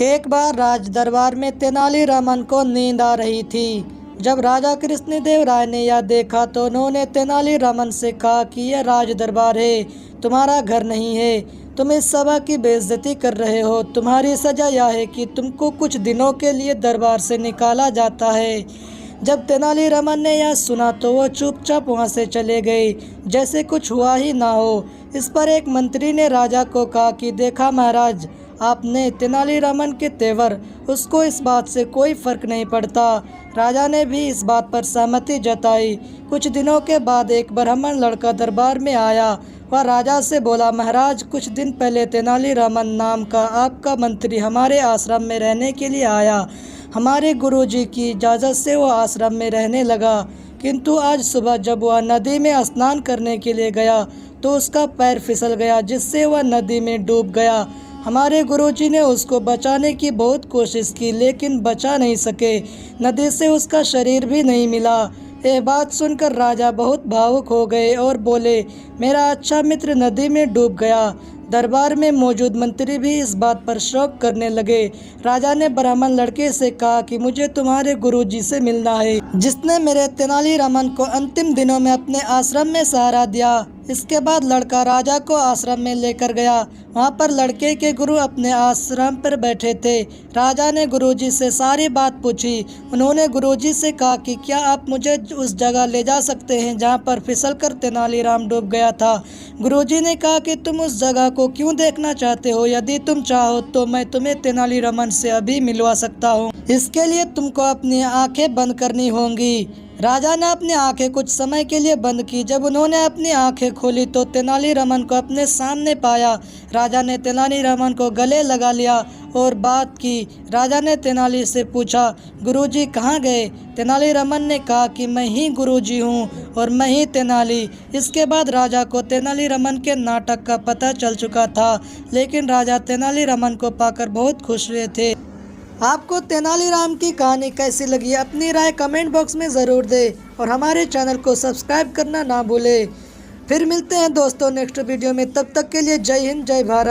एक बार राज दरबार में तेनालीरामन को नींद आ रही थी। जब राजा कृष्णदेव राय ने यह देखा तो उन्होंने तेनालीरामन से कहा कि यह राज दरबार है, तुम्हारा घर नहीं है। तुम इस सभा की बेइज्जती कर रहे हो। तुम्हारी सजा यह है कि तुमको कुछ दिनों के लिए दरबार से निकाला जाता है। जब तेनालीरामन ने यह सुना तो वो चुपचाप वहाँ से चले गए, जैसे कुछ हुआ ही ना हो। इस पर एक मंत्री ने राजा को कहा कि देखा महाराज, आपने तेनालीरामन के तेवर, उसको इस बात से कोई फर्क नहीं पड़ता। राजा ने भी इस बात पर सहमति जताई। कुछ दिनों के बाद एक ब्राह्मण लड़का दरबार में आया। वह राजा से बोला, महाराज, कुछ दिन पहले तेनालीरामन नाम का आपका मंत्री हमारे आश्रम में रहने के लिए आया। हमारे गुरुजी की इजाज़त से वह आश्रम में रहने लगा, किंतु आज सुबह जब वह नदी में स्नान करने के लिए गया तो उसका पैर फिसल गया, जिससे वह नदी में डूब गया। हमारे गुरुजी ने उसको बचाने की बहुत कोशिश की, लेकिन बचा नहीं सके। नदी से उसका शरीर भी नहीं मिला। यह बात सुनकर राजा बहुत भावुक हो गए और बोले, मेरा अच्छा मित्र नदी में डूब गया। दरबार में मौजूद मंत्री भी इस बात पर शोक करने लगे। राजा ने ब्राह्मण लड़के से कहा कि मुझे तुम्हारे गुरुजी से मिलना है, जिसने मेरे तेनालीरामन को अंतिम दिनों में अपने आश्रम में सहारा दिया। इसके बाद लड़का राजा को आश्रम में लेकर गया। वहाँ पर लड़के के गुरु अपने आश्रम पर बैठे थे। राजा ने गुरुजी से सारी बात पूछी। उन्होंने गुरुजी से कहा कि क्या आप मुझे उस जगह ले जा सकते हैं जहाँ पर फिसलकर तेनालीराम डूब गया था। गुरुजी ने कहा कि तुम उस जगह को क्यों देखना चाहते हो? यदि तुम चाहो तो मैं तुम्हें तेनालीरामन से अभी मिलवा सकता हूँ। इसके लिए तुमको अपनी आंखें बंद करनी होंगी। राजा ने अपनी आंखें कुछ समय के लिए बंद की। जब उन्होंने अपनी आंखें खोली तो तेनालीरामन को अपने सामने पाया। राजा ने तेनालीरामन को गले लगा लिया और बात की। राजा ने तेनाली से पूछा, गुरुजी कहाँ गए? तेनालीरामन ने कहा कि मैं ही गुरुजी हूँ और मैं ही तेनाली। इसके बाद राजा को तेनालीरामन के नाटक का पता चल चुका था, लेकिन राजा तेनालीरामन को पाकर बहुत खुश हुए थे। आपको तेनालीराम की कहानी कैसी लगी? अपनी राय कमेंट बॉक्स में ज़रूर दें और हमारे चैनल को सब्सक्राइब करना ना भूलें। फिर मिलते हैं दोस्तों नेक्स्ट वीडियो में। तब तक के लिए जय हिंद, जय भारत।